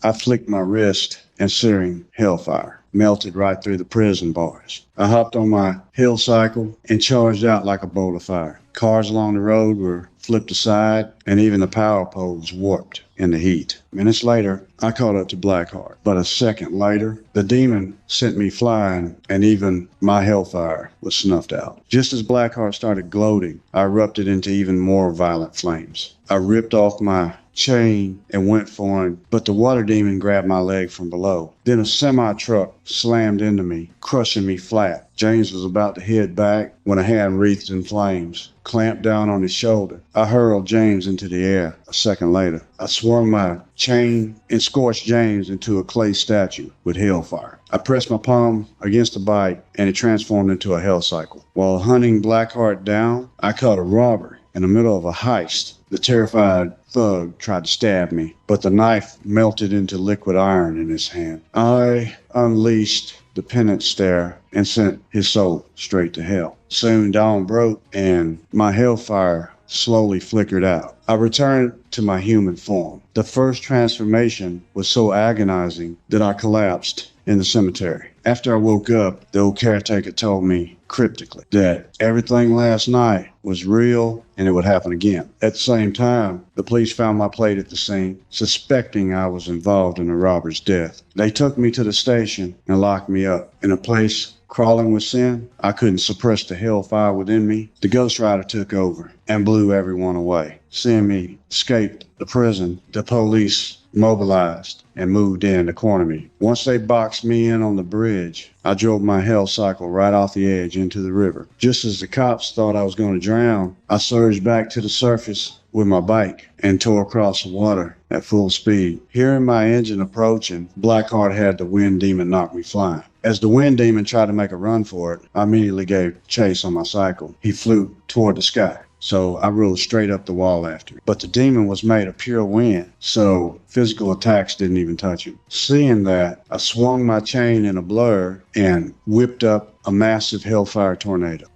I flicked my wrist and searing hellfire melted right through the prison bars. I hopped on my hill cycle and charged out like a bolt of fire. Cars along the road were flipped aside, and even the power poles warped in the heat. Minutes later, I caught up to Blackheart. But a second later, the demon sent me flying, and even my hellfire was snuffed out. Just as Blackheart started gloating, I erupted into even more violent flames. I ripped off my chain and went for him, but the water demon grabbed my leg from below. Then a semi-truck slammed into me, crushing me flat. James was about to head back when a hand wreathed in flames clamped down on his shoulder. I hurled James into the air. A second later, I swung my chain and scorched James into a clay statue with hellfire. I pressed my palm against the bite, and it transformed into a hell cycle. While hunting Blackheart down, I caught a robber in the middle of a heist. The terrified thug tried to stab me, but the knife melted into liquid iron in his hand. I unleashed the penance stare and sent his soul straight to hell. Soon dawn broke, and my hellfire slowly flickered out. I returned to my human form. The first transformation was so agonizing that I collapsed in the cemetery. After I woke up, the old caretaker told me cryptically that everything last night was real and it would happen again. At the same time, the police found my plate at the scene, suspecting I was involved in the robber's death. They took me to the station and locked me up. In a place crawling with sin, I couldn't suppress the hellfire within me. The Ghost Rider took over and blew everyone away. Seeing me escape the prison, the police mobilized and moved in to corner me. Once they boxed me in on the bridge, I drove my hell cycle right off the edge into the river. Just as the cops thought I was going to drown, I surged back to the surface with my bike and tore across the water at full speed. Hearing my engine approaching, Blackheart had the wind demon knock me flying. As the wind demon tried to make a run for it, I immediately gave chase on my cycle. He flew toward the sky, so I rode straight up the wall after him. But the demon was made of pure wind, so physical attacks didn't even touch him. Seeing that, I swung my chain in a blur and whipped up a massive hellfire tornado.